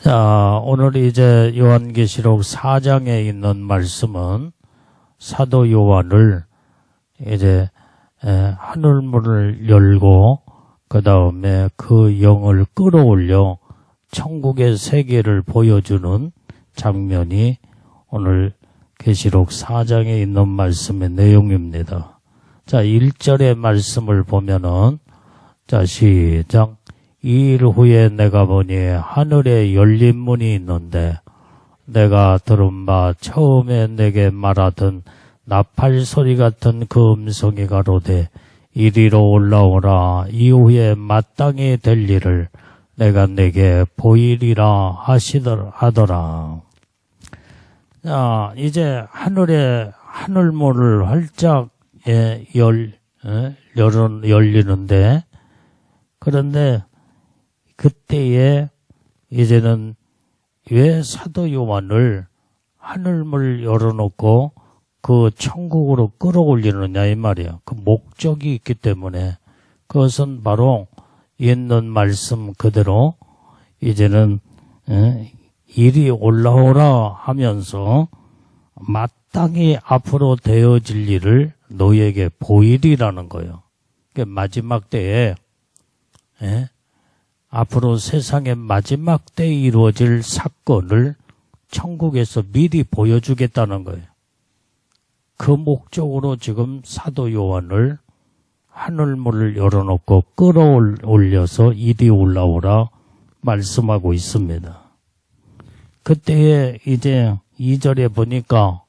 자, 오늘 이제 요한계시록 4장에 있는 말씀은 사도 요한을 이제 하늘문을 열고 그 다음에 그 영을 끌어올려 천국의 세계를 보여주는 장면이 오늘 계시록 4장에 있는 말씀의 내용입니다. 자, 1절의 말씀을 보면은 자, 시작. 2일 후에 내가 보니 하늘에 열린 문이 있는데 내가 들은 바 처음에 내게 말하던 나팔 소리 같은 그 음성이 가로되 이리로 올라오라. 이후에 마땅히 될 일을 내가 내게 보이리라 하더라. 자, 이제 하늘문을 활짝 열리는데, 그런데 그때에 이제는 왜 사도 요한을 하늘문을 열어놓고 그 천국으로 끌어올리느냐 이 말이에요. 그 목적이 있기 때문에 그것은 바로 있는 말씀 그대로 이제는 이리 올라오라 하면서 마땅히 앞으로 되어질 일을 너에게 보이리라는 거예요. 그러니까 마지막 때에 앞으로 세상의 마지막 때에 이루어질 사건을 천국에서 미리 보여주겠다는 거예요. 그 목적으로 지금 사도 요한을 하늘문을 열어놓고 끌어올려서 이리 올라오라 말씀하고 있습니다. 그때에 이제 2절에 보니까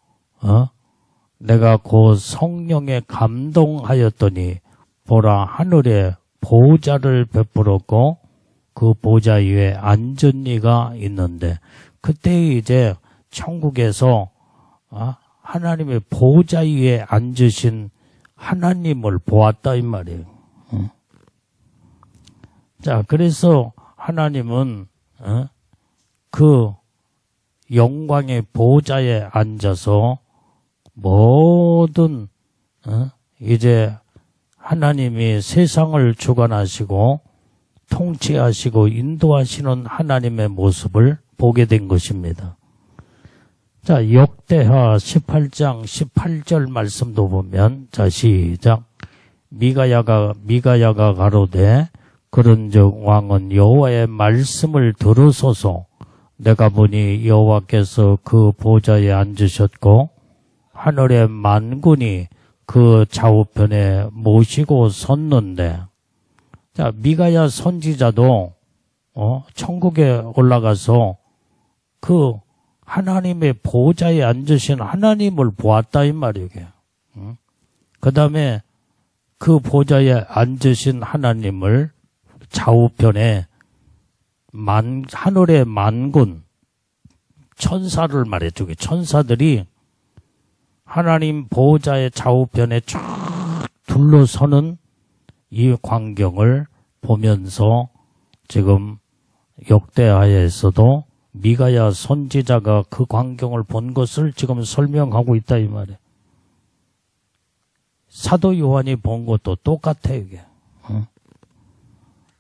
내가 그 성령에 감동하였더니 보라 하늘에 보좌를 베풀었고 그 보좌 위에 앉은 이가 있는데 그때 이제 천국에서 하나님의 보좌 위에 앉으신 하나님을 보았다 이 말이에요. 자, 그래서 하나님은 그 영광의 보좌에 앉아서 모든 이제 하나님이 세상을 주관하시고 통치하시고 인도하시는 하나님의 모습을 보게 된 것입니다. 자, 역대하 18장 18절 말씀도 보면 자, 시작. 미가야가 가로되 그런즉 왕은 여호와의 말씀을 들으소서. 내가 보니 여호와께서 그 보좌에 앉으셨고 하늘의 만군이 그 좌우편에 모시고 섰는데, 자, 미가야 선지자도 천국에 올라가서 그 하나님의 보좌에 앉으신 하나님을 보았다 이 말이에요. 그 다음에 그 보좌에 앉으신 하나님을 좌우편에 하늘의 만군 천사를 말해주게 천사들이 하나님 보좌의 좌우편에 쫙 둘러서는 이 광경을 보면서 지금 역대하에서도 미가야 선지자가 그 광경을 본 것을 지금 설명하고 있다 이 말이에요. 사도 요한이 본 것도 똑같아요 이게.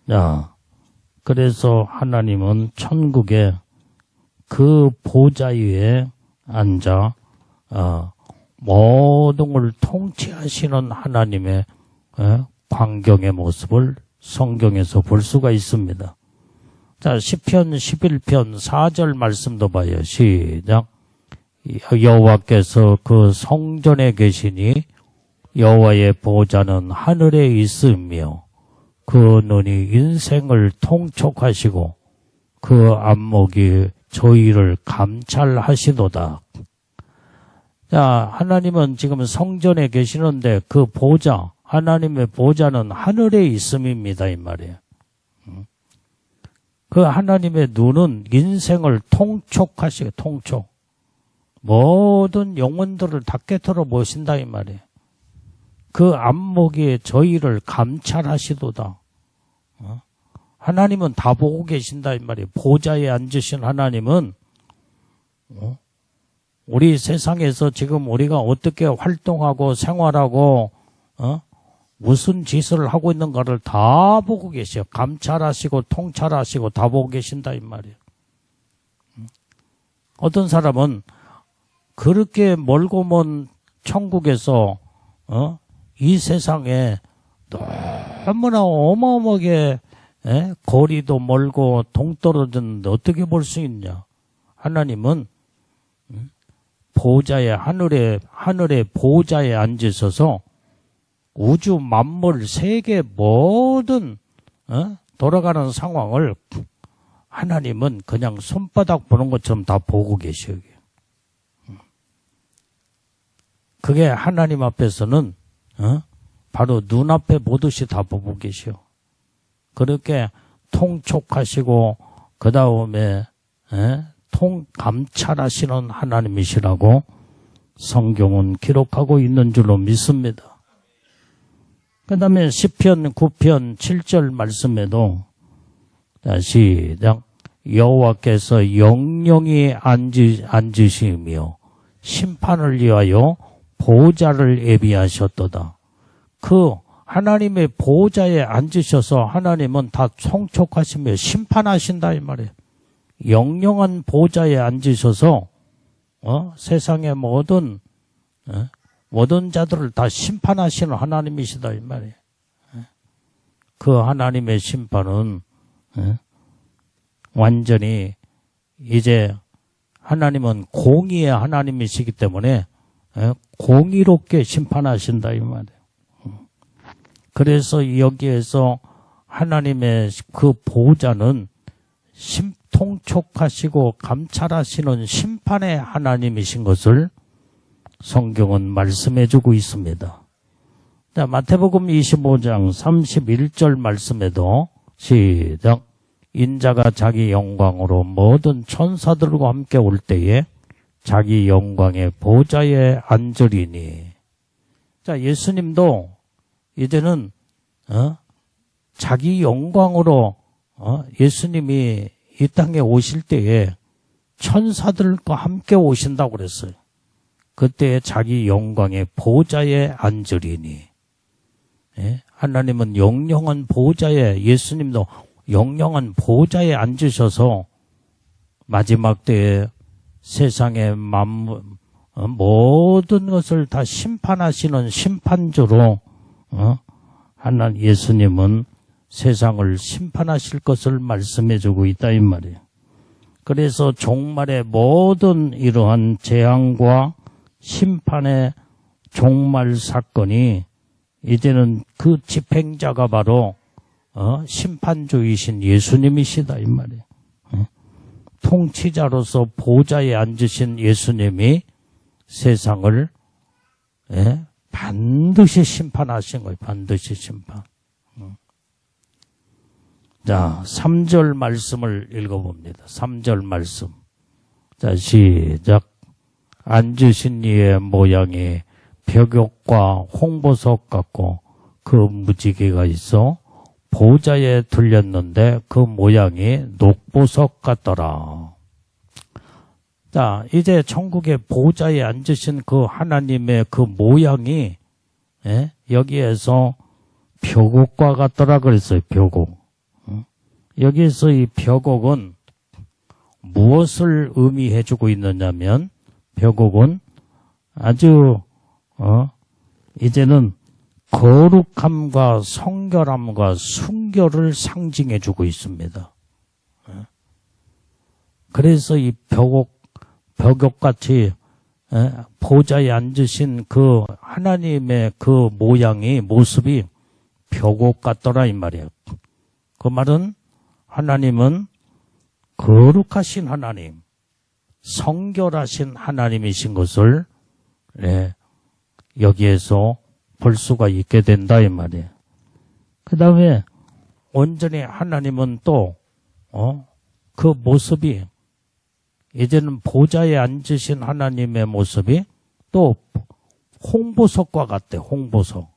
자, 그래서 하나님은 천국에 그 보좌 위에 앉아 모든 걸 통치하시는 하나님의 광경의 모습을 성경에서 볼 수가 있습니다. 자, 시편 11편 4절 말씀도 봐요. 시작. 여호와께서 그 성전에 계시니 여호와의 보좌는 하늘에 있으며 그 눈이 인생을 통촉하시고 그 안목이 저희를 감찰하시도다. 자, 하나님은 지금 성전에 계시는데 그 보좌, 하나님의 보좌는 하늘에 있음입니다 이 말이에요. 그 하나님의 눈은 인생을 통촉하시고 통촉. 모든 영혼들을 다 깨트려 보신다 이 말이에요. 그 안목이 저희를 감찰하시도다. 하나님은 다 보고 계신다 이 말이에요. 보좌에 앉으신 하나님은 우리 세상에서 지금 우리가 어떻게 활동하고 생활하고 무슨 짓을 하고 있는가를 다 보고 계셔. 감찰하시고 통찰하시고 다 보고 계신다 이 말이에요. 어떤 사람은 그렇게 멀고 먼 천국에서 이 세상에 너무나 어마어마하게 거리도 멀고 동떨어졌는데 어떻게 볼 수 있냐? 하나님은 보좌에 하늘의 보좌에 앉으셔서 우주 만물 세계 모든 돌아가는 상황을 하나님은 그냥 손바닥 보는 것처럼 다 보고 계셔요. 그게 하나님 앞에서는 바로 눈앞에 보듯이 다 보고 계셔. 그렇게 통촉하시고 그 다음에 통감찰하시는 하나님이시라고 성경은 기록하고 있는 줄로 믿습니다. 그 다음에 시편 9편 7절 말씀에도 시작. 여호와께서 영영히 앉으시며 심판을 위하여 보좌를 예비하셨도다. 그 하나님의 보좌에 앉으셔서 하나님은 다 통촉하시며 심판하신다 이 말이에요. 영영한 보좌에 앉으셔서 세상의 모든 자들을 다 심판하시는 하나님이시다 이 말이에요. 그 하나님의 심판은 완전히 이제 하나님은 공의의 하나님이시기 때문에 공의롭게 심판하신다 이 말이에요. 그래서 여기에서 하나님의 그 보좌는 통촉하시고 감찰하시는 심판의 하나님이신 것을 성경은 말씀해주고 있습니다. 자, 마태복음 25장 31절 말씀에도 시작. 인자가 자기 영광으로 모든 천사들과 함께 올 때에 자기 영광의 보좌에 앉으리니. 자, 예수님도 이제는 자기 영광으로 예수님이 이 땅에 오실 때에 천사들과 함께 오신다고 그랬어요. 그때 자기 영광의 보좌에 앉으리니. 하나님은 영영한 보좌에, 예수님도 영영한 보좌에 앉으셔서 마지막 때에 세상의 모든 것을 다 심판하시는 심판주로 하나님 예수님은 세상을 심판하실 것을 말씀해주고 있다 이 말이에요. 그래서 종말의 모든 이러한 재앙과 심판의 종말 사건이 이제는 그 집행자가 바로 심판주이신 예수님이시다 이 말이에요. 통치자로서 보좌에 앉으신 예수님이 세상을 반드시 심판하신 거예요. 반드시 심판. 자, 3절 말씀을 읽어봅니다. 3절 말씀. 자, 시작. 앉으신 이의 모양이 벽옥과 홍보석 같고 그 무지개가 있어 보좌에 들렸는데 그 모양이 녹보석 같더라. 자, 이제 천국의 보좌에 앉으신 그 하나님의 그 모양이 여기에서 벽옥과 같더라 그랬어요. 벽옥. 여기에서 이 벽옥은 무엇을 의미해주고 있느냐면 벽옥은 아주 이제는 거룩함과 성결함과 순결을 상징해주고 있습니다. 그래서 이 벽옥같이 보좌에 앉으신 그 하나님의 그 모습이 벽옥 같더라 이 말이에요. 그 말은 하나님은 거룩하신 하나님, 성결하신 하나님이신 것을 여기에서 볼 수가 있게 된다 이 말이에요. 그 다음에 온전히 하나님은 또 그 모습이 이제는 보좌에 앉으신 하나님의 모습이 또 홍보석과 같대. 홍보석.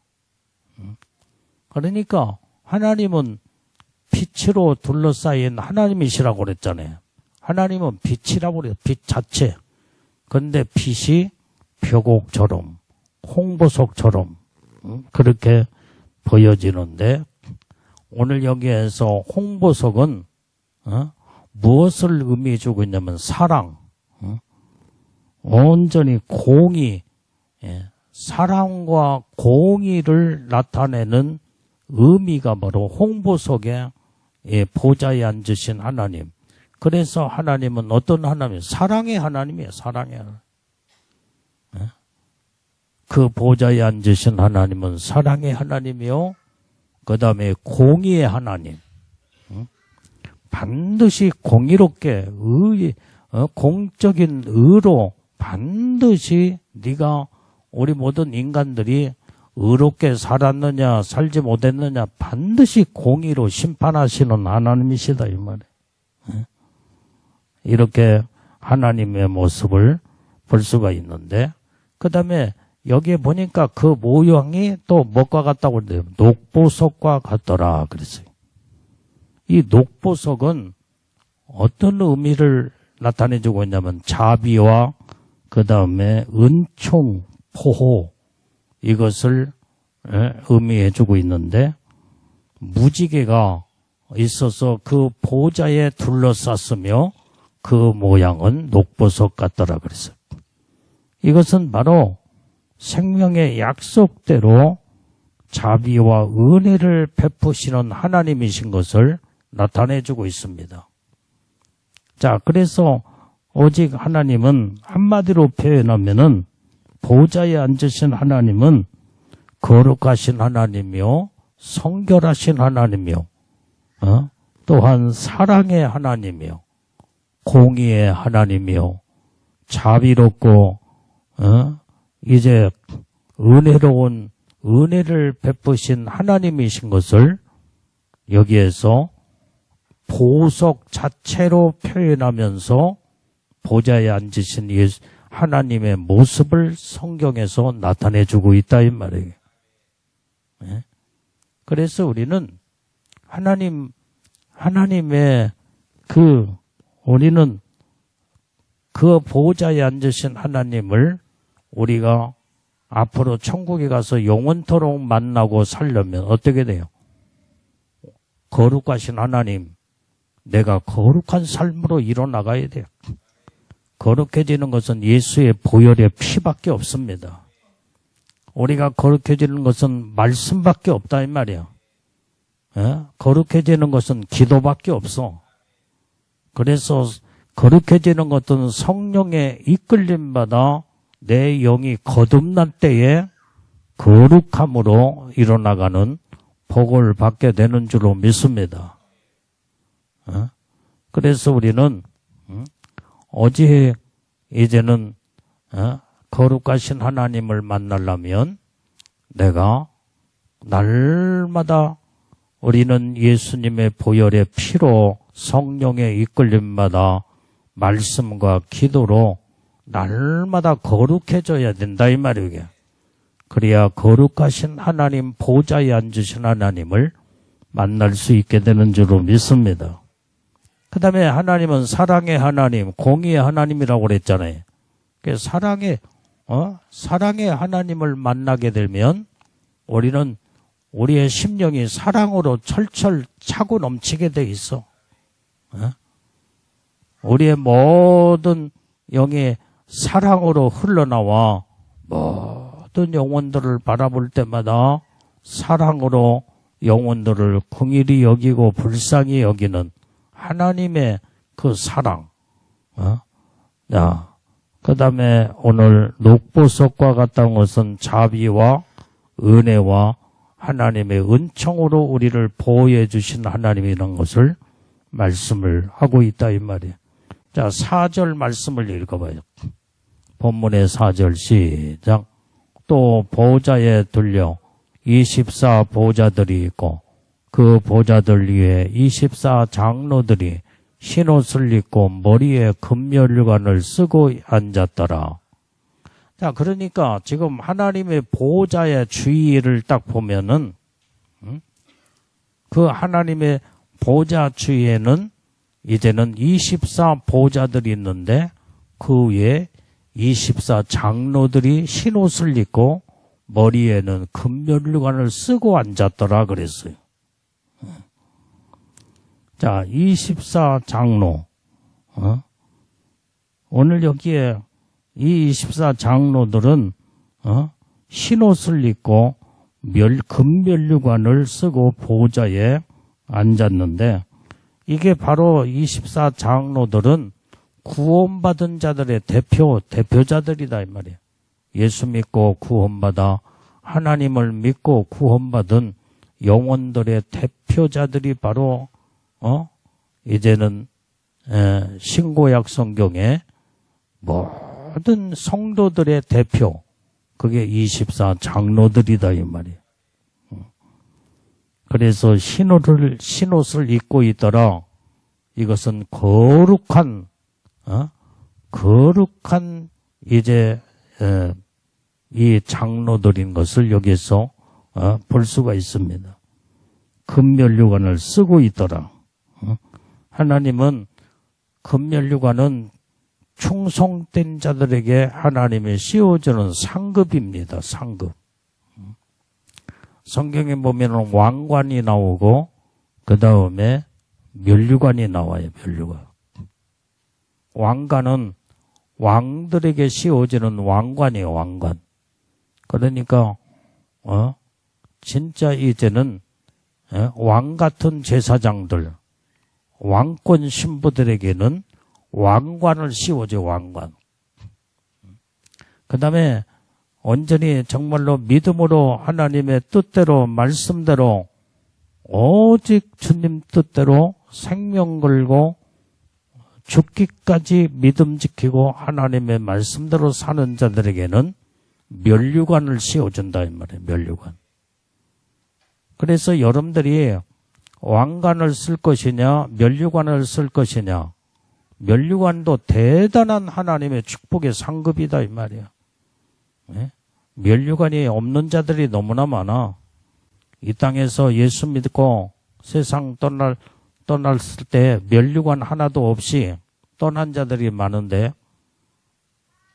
그러니까 하나님은 빛으로 둘러싸인 하나님이시라고 그랬잖아요. 하나님은 빛이라고 그래요. 빛 자체. 그런데 빛이 벽옥처럼 홍보석처럼 그렇게 보여지는데 오늘 여기에서 홍보석은 무엇을 의미해주고 있냐면 사랑, 온전히 공의, 사랑과 공의를 나타내는 의미가 바로 홍보석에 보좌에 앉으신 하나님. 그래서 하나님은 어떤 하나님이에요? 사랑의 하나님이에요. 사랑의 하나님. 그 보좌에 앉으신 하나님은 사랑의 하나님이요. 그 다음에 공의의 하나님. 반드시 공의롭게 공적인 의로 반드시 네가 우리 모든 인간들이 의롭게 살았느냐 살지 못했느냐 반드시 공의로 심판하시는 하나님이시다 이 말이에요. 이렇게 하나님의 모습을 볼 수가 있는데 그 다음에 여기에 보니까 그 모양이 또 뭐가 같다고 그래요? 녹보석과 같더라 그랬어요. 이 녹보석은 어떤 의미를 나타내주고 있냐면 자비와 그 다음에 은총, 포호 이것을 의미해주고 있는데 무지개가 있어서 그 보좌에 둘러쌌으며 그 모양은 녹보석 같더라 그랬어요. 이것은 바로 생명의 약속대로 자비와 은혜를 베푸시는 하나님이신 것을 나타내주고 있습니다. 자, 그래서 오직 하나님은 한마디로 표현하면은 보좌에 앉으신 하나님은 거룩하신 하나님이요, 성결하신 하나님이요, 또한 사랑의 하나님이요, 공의의 하나님이요, 자비롭고 이제 은혜로운 은혜를 베푸신 하나님이신 것을 여기에서 보석 자체로 표현하면서 보좌에 앉으신 하나님의 모습을 성경에서 나타내주고 있다 이 말이에요. 그래서 우리는 하나님의 우리는 그 보좌에 앉으신 하나님을 우리가 앞으로 천국에 가서 영원토록 만나고 살려면 어떻게 돼요? 거룩하신 하나님, 내가 거룩한 삶으로 일어나가야 돼요. 거룩해지는 것은 예수의 보혈의 피밖에 없습니다. 우리가 거룩해지는 것은 말씀밖에 없다 이 말이야. 거룩해지는 것은 기도밖에 없어. 그래서 거룩해지는 것은 성령의 이끌림받아 내 영이 거듭난 때에 거룩함으로 일어나가는 복을 받게 되는 줄로 믿습니다. 그래서 우리는 이제는 거룩하신 하나님을 만나려면 내가 날마다 우리는 예수님의 보혈의 피로 성령의 이끌림마다 말씀과 기도로 날마다 거룩해져야 된다 이 말이에요. 그래야 거룩하신 하나님 보좌에 앉으신 하나님을 만날 수 있게 되는 줄로 믿습니다. 그 다음에 하나님은 사랑의 하나님, 공의의 하나님이라고 그랬잖아요. 사랑의 하나님을 만나게 되면 우리는 우리의 심령이 사랑으로 철철 차고 넘치게 돼 있어. 우리의 모든 영이 사랑으로 흘러나와 모든 영혼들을 바라볼 때마다 사랑으로 영혼들을 긍휼히 여기고 불쌍히 여기는 하나님의 그 사랑. 그 다음에 오늘 녹보석과 같다는 것은 자비와 은혜와 하나님의 은총으로 우리를 보호해 주신 하나님이라는 것을 말씀을 하고 있다 이 말이에요. 자, 4절 말씀을 읽어봐요. 본문의 4절 시작. 또 보좌에 들려 24 보좌들이 있고 그 보좌들 위에 24 장로들이 흰옷을 입고 머리에 금면류관을 쓰고 앉았더라. 자, 그러니까 지금 하나님의 보좌의 주위를 딱 보면은 그 하나님의 보좌 주위에는 이제는 24 보좌들이 있는데 그 위에 24 장로들이 흰옷을 입고 머리에는 금면류관을 쓰고 앉았더라 그랬어요. 자, 24장로. 오늘 여기에 이 24장로들은 흰옷을 입고 금면류관을 쓰고 보좌에 앉았는데, 이게 바로 24장로들은 구원받은 자들의 대표자들이다 이 말이에요. 예수 믿고 구원받아 하나님을 믿고 구원받은 영혼들의 대표자들이 바로 이제는 신구약 성경의 모든 성도들의 대표, 그게 24장로들이다 이 말이에요. 그래서 흰옷을 입고 있더라. 이것은 거룩한 이제 이 장로들인 것을 여기서 볼 수가 있습니다. 금면류관을 쓰고 있더라. 하나님은 금면류관은 충성된 자들에게 하나님이 씌워주는 상급입니다. 상급. 성경에 보면 왕관이 나오고 그 다음에 면류관이 나와요. 면류관. 왕관은 왕들에게 씌워지는 왕관이에요. 왕관. 그러니까 진짜 이제는 왕 같은 제사장들, 왕권 신부들에게는 왕관을 씌워줘. 왕관. 그 다음에 온전히 정말로 믿음으로 하나님의 뜻대로 말씀대로 오직 주님 뜻대로 생명 걸고 죽기까지 믿음 지키고 하나님의 말씀대로 사는 자들에게는 면류관을 씌워준다 이 말이에요. 면류관. 그래서 여러분들이 왕관을 쓸 것이냐 면류관을 쓸 것이냐, 면류관도 대단한 하나님의 축복의 상급이다 이 말이에요. 네? 면류관이 없는 자들이 너무나 많아. 이 땅에서 예수 믿고 세상 떠났을 때 면류관 하나도 없이 떠난 자들이 많은데,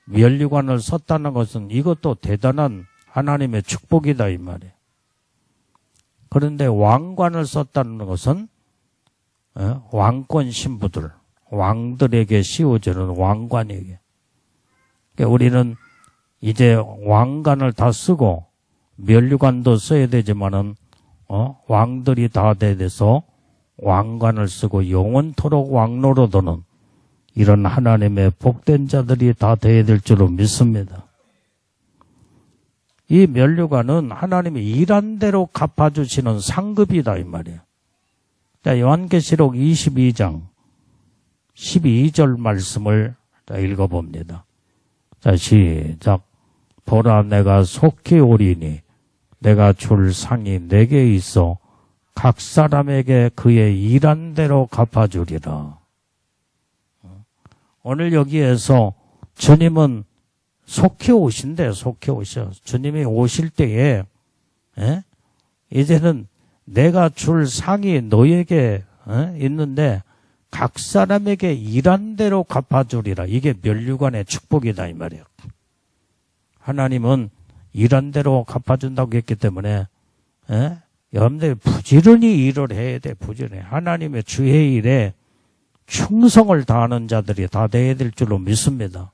면류관을 썼다는 것은 이것도 대단한 하나님의 축복이다 이 말이에요. 그런데 왕관을 썼다는 것은 왕권 신부들, 왕들에게 씌워주는 왕관이에요. 그러니까 우리는 이제 왕관을 다 쓰고 면류관도 써야 되지만은 왕들이 다 돼서 왕관을 쓰고 영원토록 왕노로도는 이런 하나님의 복된 자들이 다 돼야 될 줄로 믿습니다. 이 면류관은 하나님이 일한 대로 갚아주시는 상급이다 이 말이에요. 자, 요한계시록 22장 12절 말씀을 읽어봅니다. 자, 시작. 보라, 내가 속히 오리니 내가 줄 상이 내게 있어 각 사람에게 그의 일한 대로 갚아주리라. 오늘 여기에서 주님은 속히 오신대. 속히 오셔. 주님이 오실 때에 이제는 내가 줄 상이 너에게 있는데 각 사람에게 일한 대로 갚아주리라. 이게 면류관의 축복이다 이 말이에요. 하나님은 일한 대로 갚아준다고 했기 때문에 여러분들 부지런히 일을 해야 돼. 부지런히. 하나님의 주의 일에 충성을 다하는 자들이 다 돼야 될 줄로 믿습니다.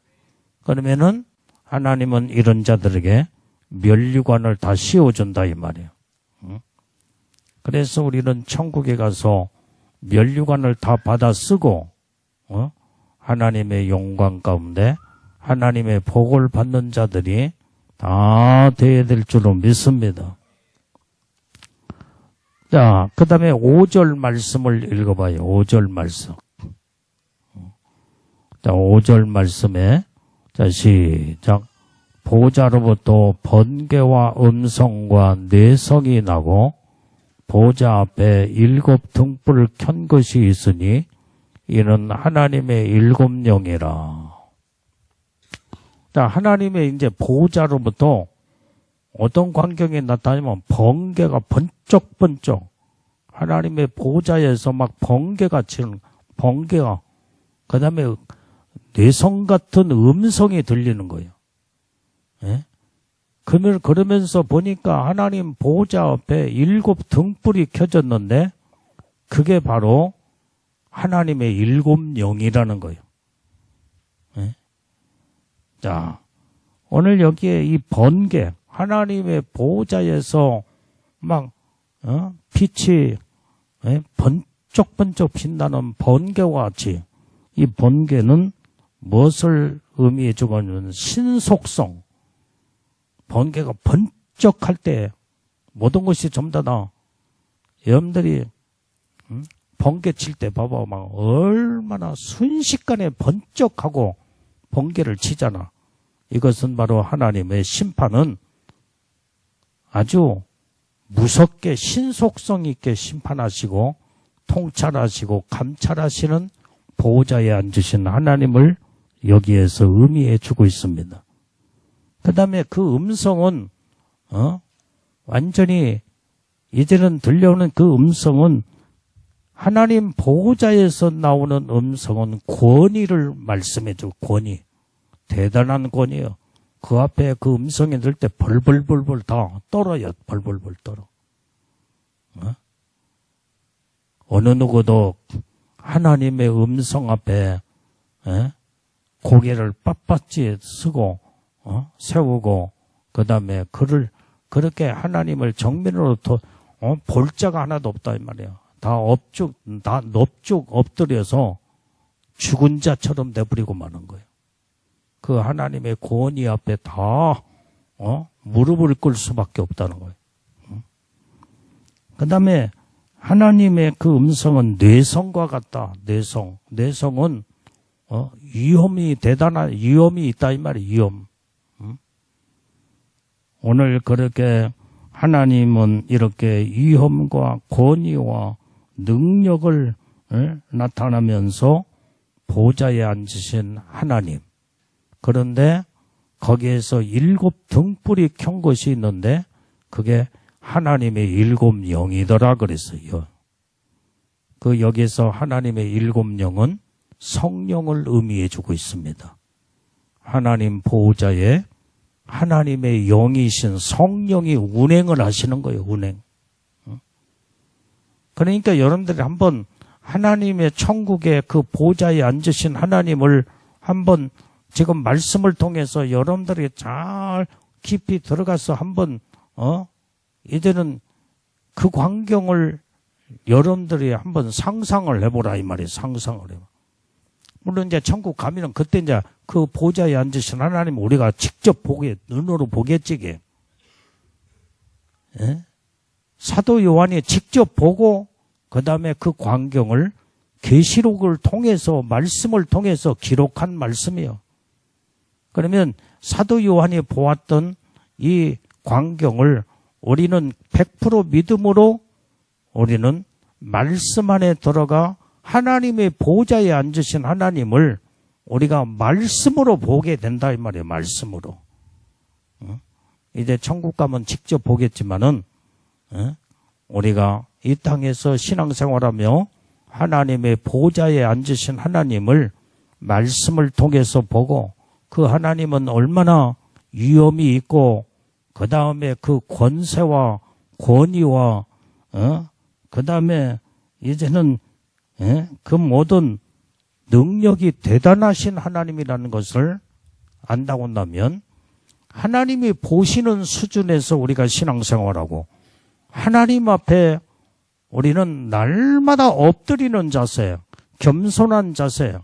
그러면은 하나님은 이런 자들에게 면류관을 다 씌워준다 이 말이에요. 그래서 우리는 천국에 가서 면류관을 다 받아 쓰고 하나님의 영광 가운데 하나님의 복을 받는 자들이 다 돼야 될 줄로 믿습니다. 자, 그 다음에 5절 말씀을 읽어봐요. 5절 말씀. 자, 5절 말씀에, 자, 시작. 보좌로부터 번개와 음성과 내성이 나고 보좌 앞에 7 등불을 켠 것이 있으니 이는 하나님의 7 영이라. 자, 하나님의 이제 보좌로부터 어떤 광경이 나타나면 번개가 번쩍번쩍, 하나님의 보좌에서 막 번개가 치는, 번개가, 그 다음에 내성 같은 음성이 들리는 거예요. 예? 그러면서 보니까 하나님 보좌 앞에 7 등불이 켜졌는데, 그게 바로 하나님의 일곱 영이라는 거예요. 예? 자, 오늘 여기에 이 번개, 하나님의 보호자에서 막 빛이 번쩍번쩍 빛나는 번개와 같이, 이 번개는 무엇을 의미해 주냐면 신속성. 번개가 번쩍할 때 모든 것이 전부 다 여러분들이 번개 칠 때 봐봐, 막 얼마나 순식간에 번쩍하고 번개를 치잖아. 이것은 바로 하나님의 심판은 아주 무섭게 신속성 있게 심판하시고 통찰하시고 감찰하시는 보호자에 앉으신 하나님을 여기에서 의미해 주고 있습니다. 그 다음에 그 음성은 완전히 이제는 들려오는 그 음성은 하나님 보호자에서 나오는 음성은 권위를 말씀해 줘. 권위. 대단한 권위예요. 그 앞에 그 음성이 들 때 벌벌벌벌 다 떨어요. 벌벌벌 떨어. 어느 누구도 하나님의 음성 앞에 고개를 빳빳이 쓰고 세우고 그 다음에 그를 그렇게 하나님을 정면으로 볼 자가 하나도 없다 이 말이야. 다 넙죽 엎드려서 죽은 자처럼 내버리고 마는 거예요. 그 하나님의 권위 앞에 다 무릎을 꿇을 수밖에 없다는 거예요. 그 다음에 하나님의 그 음성은 뇌성과 같다. 뇌성은 위험이 대단한 위험이 있다 이 말이에요. 위험. 오늘 그렇게 하나님은 이렇게 위험과 권위와 능력을 나타나면서 보좌에 앉으신 하나님. 그런데 거기에서 7 등불이 켠 것이 있는데 그게 하나님의 7 영이더라 그랬어요. 그 여기서 하나님의 7 영은 성령을 의미해 주고 있습니다. 하나님 보호자에 하나님의 영이신 성령이 운행을 하시는 거예요. 운행. 그러니까 여러분들이 한번 하나님의 천국의 그 보좌에 앉으신 하나님을 한번 지금 말씀을 통해서 여러분들이 잘 깊이 들어가서 한번 이제는 그 광경을 여러분들이 한번 상상을 해보라 이 말이에요. 상상을 해봐. 물론 이제 천국 가면은 그때 이제 그 보좌에 앉으신 하나님 우리가 직접 눈으로 보겠지. 예? 사도 요한이 직접 보고 그 다음에 그 광경을 계시록을 통해서 말씀을 통해서 기록한 말씀이에요. 그러면 사도 요한이 보았던 이 광경을 우리는 100% 믿음으로 우리는 말씀 안에 들어가 하나님의 보좌에 앉으신 하나님을 우리가 말씀으로 보게 된다 이 말이에요. 말씀으로. 이제 천국 가면 직접 보겠지만은 우리가 이 땅에서 신앙생활하며 하나님의 보좌에 앉으신 하나님을 말씀을 통해서 보고 그 하나님은 얼마나 위엄이 있고 그 다음에 그 권세와 권위와 그 다음에 이제는 그 모든 능력이 대단하신 하나님이라는 것을 안다고 한다면 하나님이 보시는 수준에서 우리가 신앙생활하고 하나님 앞에 우리는 날마다 엎드리는 자세, 겸손한 자세.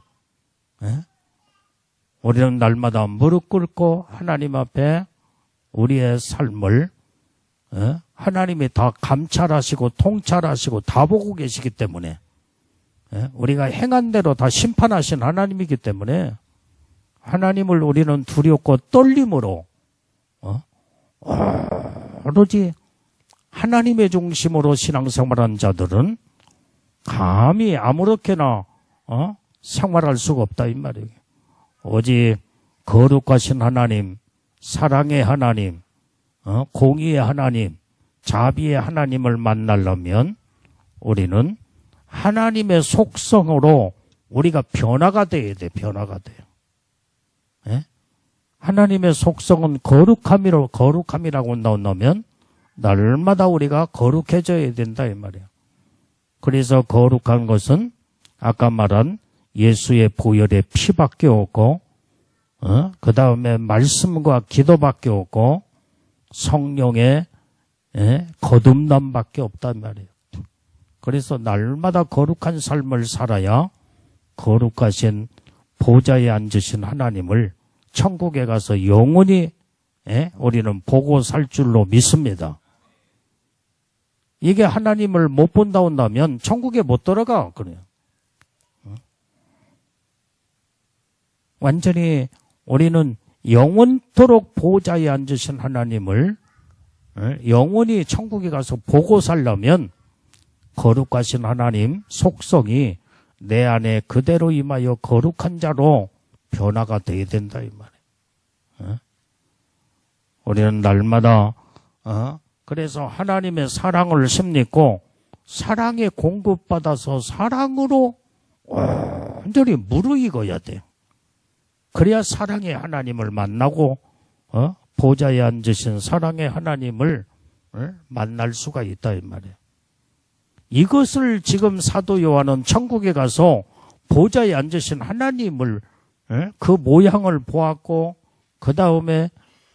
우리는 날마다 무릎 꿇고 하나님 앞에 우리의 삶을 하나님이 다 감찰하시고 통찰하시고 다 보고 계시기 때문에 우리가 행한 대로 다 심판하신 하나님이기 때문에 하나님을 우리는 두렵고 떨림으로 오로지 하나님의 중심으로 신앙생활한 자들은 감히 아무렇게나 생활할 수가 없다 이 말이에요. 오직 거룩하신 하나님, 사랑의 하나님, 공의의 하나님, 자비의 하나님을 만나려면 우리는 하나님의 속성으로 우리가 변화가 돼야 돼. 변화가 돼요. 하나님의 속성은 거룩함이라고 나오면 날마다 우리가 거룩해져야 된다 이 말이에요. 그래서 거룩한 것은 아까 말한 예수의 보혈의 피밖에 없고, 그 다음에 말씀과 기도밖에 없고, 성령의 거듭남밖에 없단 말이에요. 그래서 날마다 거룩한 삶을 살아야 거룩하신 보좌에 앉으신 하나님을 천국에 가서 영원히 우리는 보고 살 줄로 믿습니다. 이게 하나님을 못 본다 온다면 천국에 못 들어가. 그래요. 완전히 우리는 영원토록 보좌에 앉으신 하나님을 영원히 천국에 가서 보고 살려면 거룩하신 하나님 속성이 내 안에 그대로 임하여 거룩한 자로 변화가 되어야 된다 이 말이에요. 우리는 날마다 그래서 하나님의 사랑을 심고 사랑에 공급받아서 사랑으로 완전히 무르익어야 돼요. 그래야 사랑의 하나님을 만나고 보좌에 앉으신 사랑의 하나님을 만날 수가 있다 이 말이에요. 이것을 지금 사도 요한은 천국에 가서 보좌에 앉으신 하나님을 그 모양을 보았고 그 다음에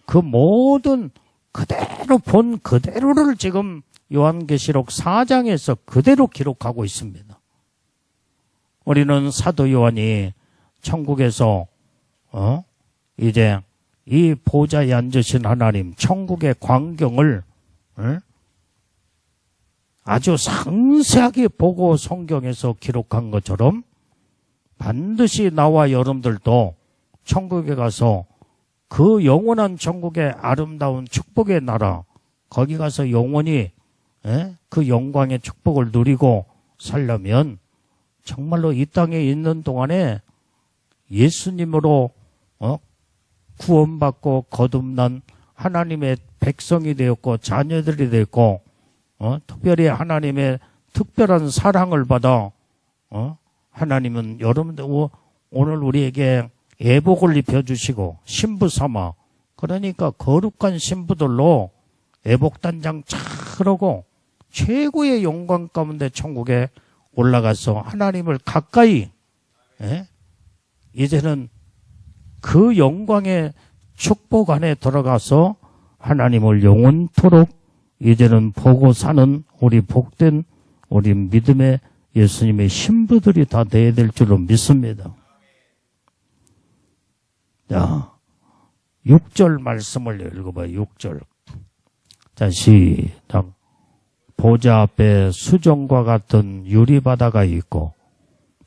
그 모든 그대로 본 그대로를 지금 요한계시록 4장에서 그대로 기록하고 있습니다. 우리는 사도 요한이 천국에서 이제 이 보좌에 앉으신 하나님 천국의 광경을 아주 상세하게 보고 성경에서 기록한 것처럼 반드시 나와 여러분들도 천국에 가서 그 영원한 천국의 아름다운 축복의 나라 거기 가서 영원히 그 영광의 축복을 누리고 살려면 정말로 이 땅에 있는 동안에 예수님으로 구원받고 거듭난 하나님의 백성이 되었고 자녀들이 되었고 특별히 하나님의 특별한 사랑을 받아 하나님은 여러분들 오늘 우리에게 예복을 입혀주시고 신부 삼아 그러니까 거룩한 신부들로 예복단장 차르고 최고의 영광 가운데 천국에 올라가서 하나님을 가까이 이제는 그 영광의 축복 안에 들어가서 하나님을 영원토록 이제는 보고 사는 우리 복된 우리 믿음의 예수님의 신부들이 다 돼야 될 줄로 믿습니다. 자, 6절 말씀을 읽어봐요. 6절. 자, 시작. 보좌 앞에 수정과 같은 유리바다가 있고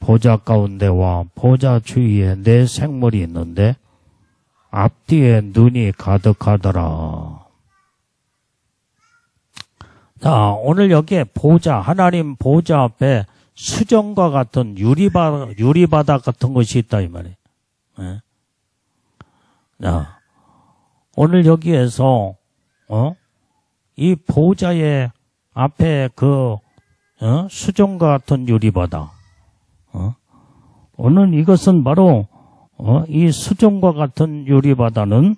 보좌 가운데와 보좌 주위에 네 생물이 있는데 앞뒤에 눈이 가득하더라. 자, 오늘 여기에 보좌, 하나님 보좌 앞에 수정과 같은 유리바다 같은 것이 있다 이 말이에요. 자, 오늘 여기에서 이 보좌의 앞에 그 수정과 같은 유리바다. 오늘 이것은 바로 이 수정과 같은 유리바다는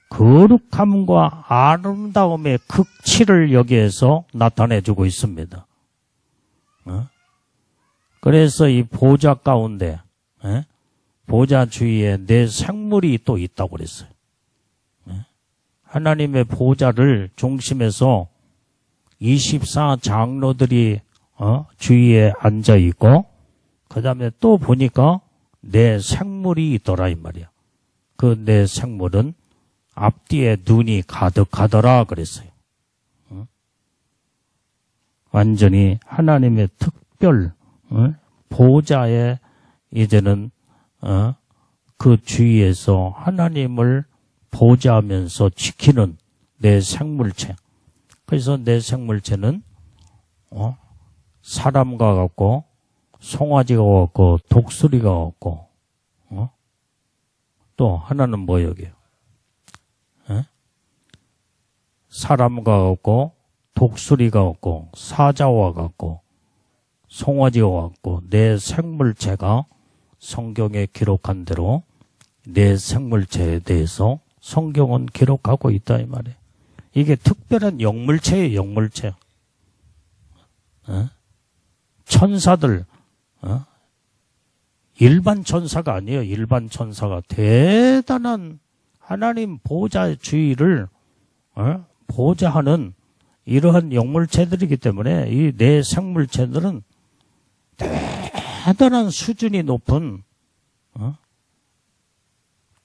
거룩함과 아름다움의 극치를 여기에서 나타내주고 있습니다. 그래서 이 보좌 가운데 보좌 주위에 네 생물이 또 있다고 그랬어요. 하나님의 보좌를 중심에서 24장로들이 주위에 앉아 있고 그 다음에 또 보니까 네 생물이 있더라 이 말이야. 그 네 생물은 앞뒤에 눈이 가득하더라 그랬어요. 완전히 하나님의 특별 보좌에 이제는 그 주위에서 하나님을 보좌하면서 지키는 내 생물체. 그래서 내 생물체는 사람과 같고 송아지가 같고 독수리가 같고 또 하나는 뭐 여기요? 사람과 같고 독수리가 같고 사자와 같고 송아지와 같고 내 생물체가 성경에 기록한 대로 내 생물체에 대해서 성경은 기록하고 있다 이 말이에요. 이게 특별한 영물체예요. 영물체. 천사들 일반 천사가 아니에요. 일반 천사가 대단한 하나님 보호자주의를 보호자하는 이러한 영물체들이기 때문에 이 내 생물체들은 대단한 수준이 높은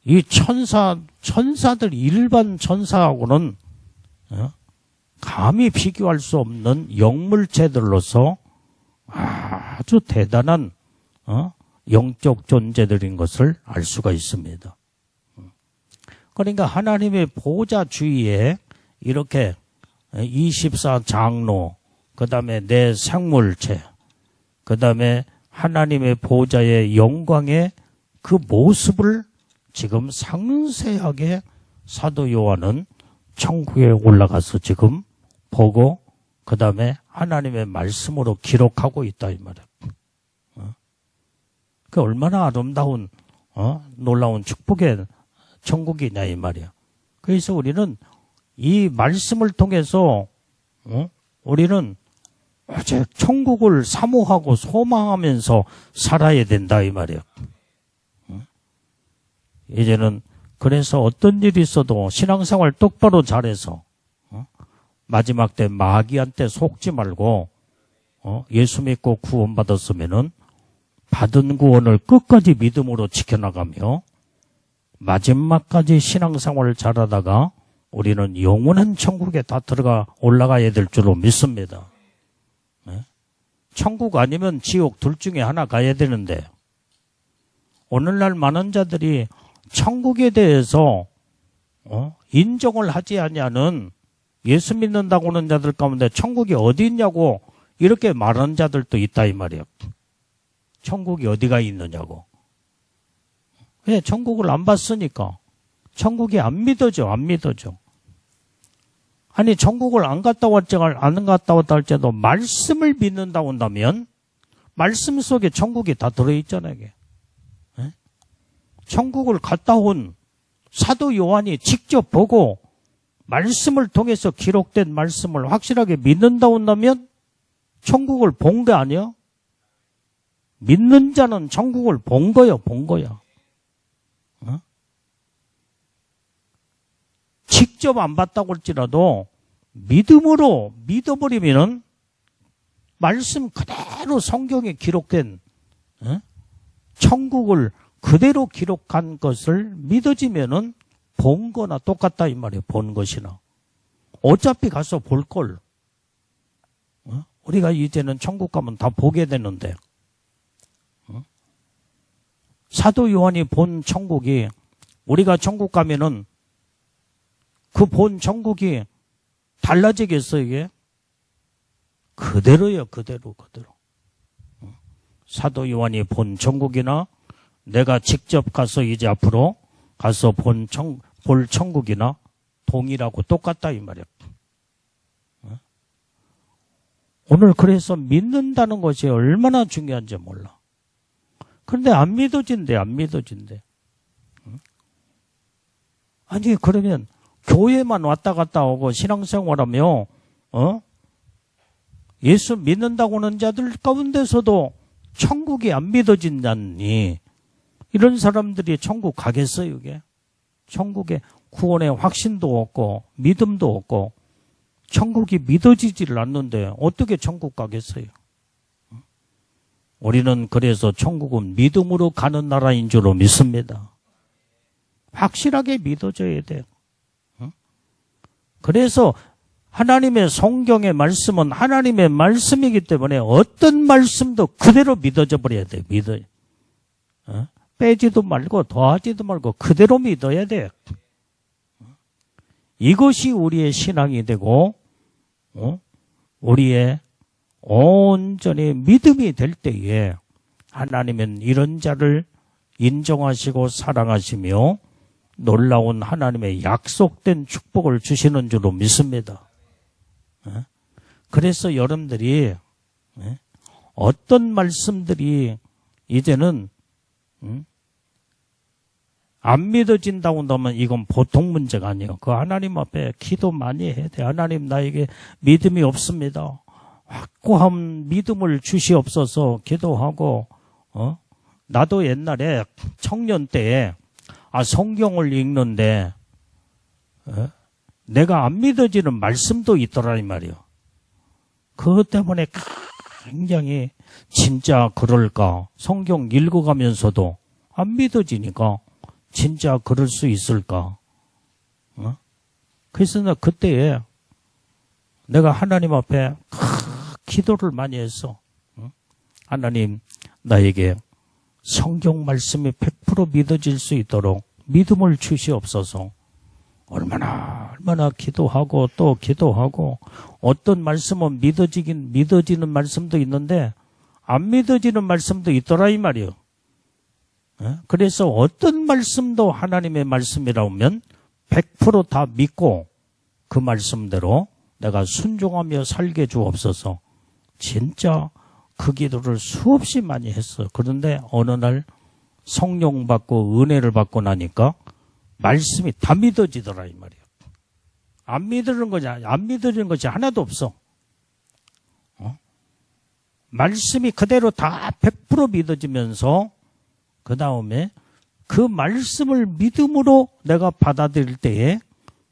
이 천사들 일반 천사하고는 감히 비교할 수 없는 영물체들로서 아주 대단한 영적 존재들인 것을 알 수가 있습니다. 그러니까 하나님의 보호자주의에 이렇게 24장로, 그 다음에 내 생물체, 그 다음에 하나님의 보호자의 영광의 그 모습을 지금 상세하게 사도 요한은 천국에 올라가서 지금 보고 그 다음에 하나님의 말씀으로 기록하고 있다 이 말이야. 그 얼마나 아름다운 놀라운 축복의 천국이냐 이 말이야. 그래서 우리는 이 말씀을 통해서 우리는 천국을 사모하고 소망하면서 살아야 된다 이 말이야. 이제는 그래서 어떤 일이 있어도 신앙생활 똑바로 잘해서 마지막 때 마귀한테 속지 말고 예수 믿고 구원받았으면은 받은 구원을 끝까지 믿음으로 지켜나가며 마지막까지 신앙생활을 잘하다가 우리는 영원한 천국에 다 들어가 올라가야 될 줄로 믿습니다. 천국 아니면 지옥 둘 중에 하나 가야 되는데 오늘날 많은 자들이 천국에 대해서 인정을 하지 아니하는 예수 믿는다고 하는 자들 가운데 천국이 어디 있냐고 이렇게 말하는 자들도 있다 이 말이에요. 천국이 어디가 있느냐고. 왜? 천국을 안 봤으니까. 천국이 안 믿어져. 아니 천국을 안 갔다 왔다 할지라도 말씀을 믿는다고 한다면 말씀 속에 천국이 다 들어있잖아요. 이게. 천국을 갔다 온 사도 요한이 직접 보고 말씀을 통해서 기록된 말씀을 확실하게 믿는다고 한다면 천국을 본 게 아니야? 믿는 자는 천국을 본 거야. 직접 안 봤다고 할지라도 믿음으로 믿어버리면은 말씀 그대로 성경에 기록된 천국을 그대로 기록한 것을 믿어지면은 본 거나 똑같다 이 말이에요. 본 것이나. 어차피 가서 볼 걸. 우리가 이제는 천국 가면 다 보게 되는데. 사도 요한이 본 천국이 우리가 천국 가면은 그 본 천국이 달라지겠어 이게? 그대로요. 그대로. 사도 요한이 본 천국이나 내가 직접 가서 이제 앞으로 가서 볼 천국이나 동일하고 똑같다 이 말이야. 오늘 그래서 믿는다는 것이 얼마나 중요한지 몰라. 그런데 안 믿어진대. 아니 그러면 교회만 왔다 갔다 오고 신앙생활하며 예수 믿는다고 하는 자들 가운데서도 천국이 안 믿어진다니 이런 사람들이 천국 가겠어요 이게? 천국에 구원의 확신도 없고 믿음도 없고 천국이 믿어지지를 않는데 어떻게 천국 가겠어요? 우리는 그래서 천국은 믿음으로 가는 나라인 줄로 믿습니다. 확실하게 믿어져야 돼요. 그래서 하나님의 성경의 말씀은 하나님의 말씀이기 때문에 어떤 말씀도 그대로 믿어져 버려야 돼요. 빼지도 말고 더하지도 말고 그대로 믿어야 돼요. 이것이 우리의 신앙이 되고 우리의 온전히 믿음이 될 때에 하나님은 이런 자를 인정하시고 사랑하시며 놀라운 하나님의 약속된 축복을 주시는 줄로 믿습니다. 그래서 여러분들이 어떤 말씀들이 이제는 안 믿어진다고 한다면 이건 보통 문제가 아니에요. 그 하나님 앞에 기도 많이 해야 돼. 하나님 나에게 믿음이 없습니다. 확고한 믿음을 주시옵소서 기도하고 나도 옛날에 청년 때에 성경을 읽는데 내가 안 믿어지는 말씀도 있더라 이 말이요. 그것 때문에 굉장히 진짜 그럴까? 성경 읽어가면서도 안 믿어지니까 진짜 그럴 수 있을까? 그래서 나 그때에 내가 하나님 앞에 기도를 많이 했어. 하나님, 나에게 성경 말씀이 100% 믿어질 수 있도록 믿음을 주시옵소서. 얼마나 기도하고 또 기도하고, 어떤 말씀은 믿어지는 말씀도 있는데 안 믿어지는 말씀도 있더라 이 말이요. 그래서 어떤 말씀도 하나님의 말씀이라면 100% 다 믿고 그 말씀대로 내가 순종하며 살게 주옵소서. 진짜 그 기도를 수없이 많이 했어. 그런데 어느 날 성령 받고 은혜를 받고 나니까 말씀이 다 믿어지더라 이 말이에요. 안 믿어지는 것이 하나도 없어. 말씀이 그대로 다 100% 믿어지면서 그 다음에 그 말씀을 믿음으로 내가 받아들일 때에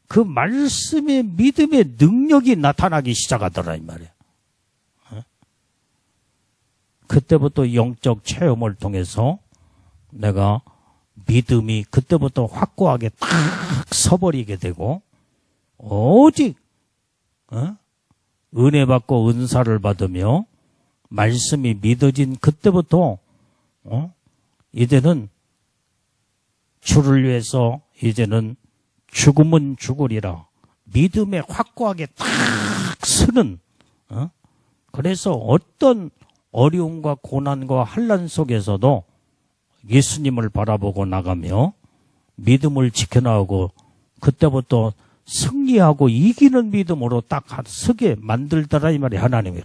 그 말씀의 믿음의 능력이 나타나기 시작하더라 이 말이에요. 그때부터 영적 체험을 통해서 내가 믿음이 그때부터 확고하게 딱 서버리게 되고, 오직 은혜 받고 은사를 받으며 말씀이 믿어진 그때부터 이제는 주를 위해서 이제는 죽으면 죽으리라 믿음에 확고하게 딱 서는, 그래서 어떤 어려움과 고난과 환난 속에서도 예수님을 바라보고 나가며 믿음을 지켜나가고 그때부터 승리하고 이기는 믿음으로 딱 서게 만들더라 이 말이 하나님이.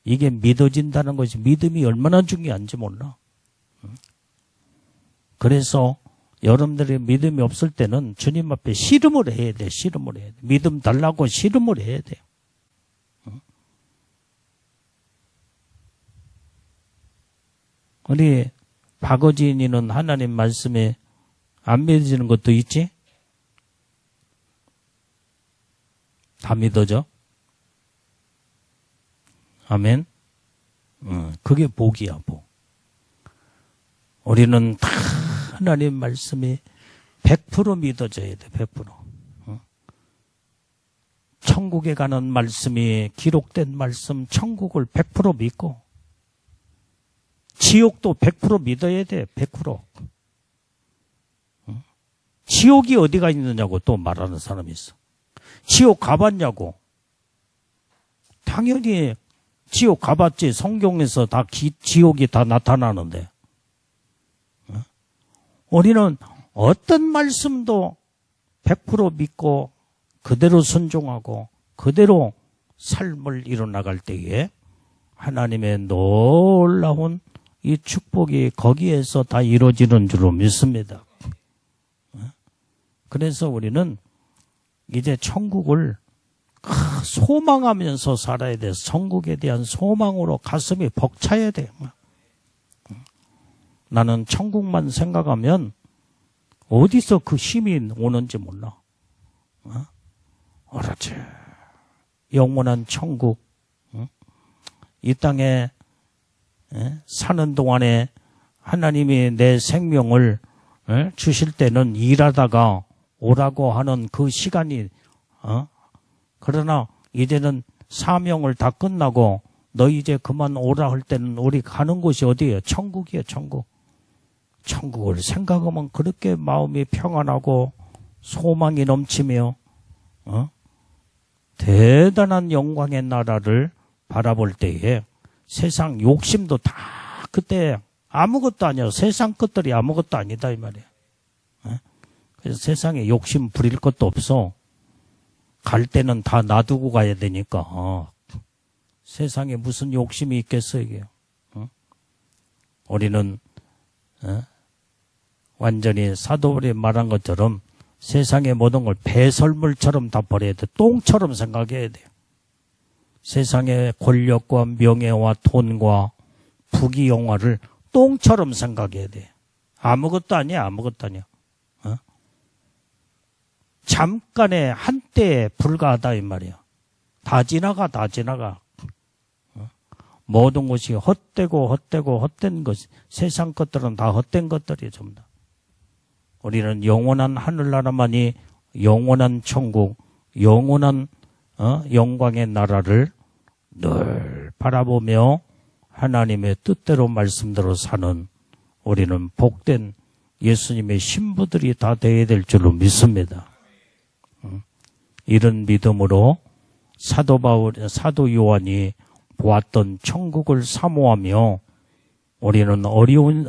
이게 믿어진다는 것이 믿음이 얼마나 중요한지 몰라. 그래서 여러분들이 믿음이 없을 때는 주님 앞에 씨름을 해야 돼. 씨름을 해야 돼. 믿음 달라고 씨름을 해야 돼요. 우리 박어진이는 하나님 말씀에 안 믿어지는 것도 있지? 다 믿어져? 아멘? 그게 복이야, 복. 우리는 다 하나님 말씀이 100% 믿어져야 돼, 100%. 천국에 가는 말씀이 기록된 말씀, 천국을 100% 믿고, 지옥도 100% 믿어야 돼, 100%. 지옥이 어디가 있느냐고 또 말하는 사람이 있어. 지옥 가봤냐고. 당연히 지옥 가봤지. 성경에서 다 지옥이 다 나타나는데. 우리는 어떤 말씀도 100% 믿고 그대로 순종하고 그대로 삶을 이뤄나갈 때에 하나님의 놀라운 이 축복이 거기에서 다 이루어지는 줄로 믿습니다. 그래서 우리는 이제 천국을 소망하면서 살아야 돼. 천국에 대한 소망으로 가슴이 벅차야 돼. 나는 천국만 생각하면 어디서 그 힘이 오는지 몰라. 그렇지. 영원한 천국. 이 땅에 사는 동안에 하나님이 내 생명을 주실 때는 일하다가 오라고 하는 그 시간이, 그러나 이제는 사명을 다 끝나고 너 이제 그만 오라 할 때는 우리 가는 곳이 어디예요? 천국이에요, 천국. 천국을 생각하면 그렇게 마음이 평안하고 소망이 넘치며 대단한 영광의 나라를 바라볼 때에 세상 욕심도 다 그때 아무것도 아니야. 세상 것들이 아무것도 아니다 이 말이야. 그래서 세상에 욕심 부릴 것도 없어. 갈 때는 다 놔두고 가야 되니까. 세상에 무슨 욕심이 있겠어 이게. 우리는 완전히 사도들이 말한 것처럼 세상의 모든 걸 배설물처럼 다 버려야 돼. 똥처럼 생각해야 돼요. 세상의 권력과 명예와 돈과 부귀영화를 똥처럼 생각해야 돼. 아무것도 아니야, 아무것도 아니야. 잠깐의 한때에 불과하다 이 말이야. 다 지나가, 다 지나가. 모든 것이 헛되고 헛된 것, 세상 것들은 다 헛된 것들이에요, 전부 다. 우리는 영원한 하늘나라만이 영원한 천국, 영원한 영광의 나라를 늘 바라보며 하나님의 뜻대로 말씀대로 사는 우리는 복된 예수님의 신부들이 다 되어야 될 줄로 믿습니다. 이런 믿음으로 사도 요한이 보았던 천국을 사모하며 우리는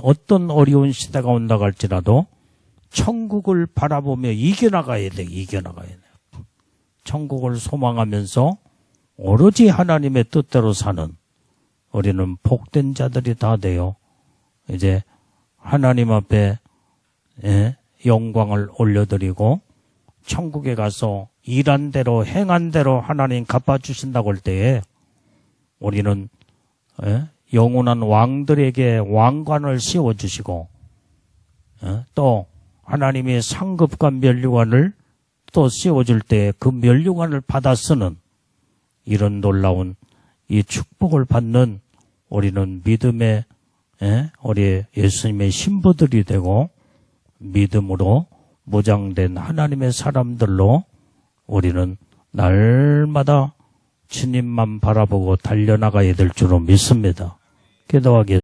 어떤 어려운 시대가 온다고 할지라도 천국을 바라보며 이겨나가야 돼, 이겨나가야 돼. 천국을 소망하면서 오로지 하나님의 뜻대로 사는 우리는 복된 자들이 다 되어 이제 하나님 앞에 영광을 올려드리고 천국에 가서 일한 대로 행한 대로 하나님 갚아주신다고 할 때에 우리는 영원한 왕들에게 왕관을 씌워주시고 또 하나님의 상급과 면류관을 또 씌워줄 때 그 면류관을 받아 쓰는 이런 놀라운 이 축복을 받는 우리는 믿음의 우리 예수님의 신부들이 되고 믿음으로 무장된 하나님의 사람들로 우리는 날마다 주님만 바라보고 달려나가야 될 줄로 믿습니다. 기도하겠습니다.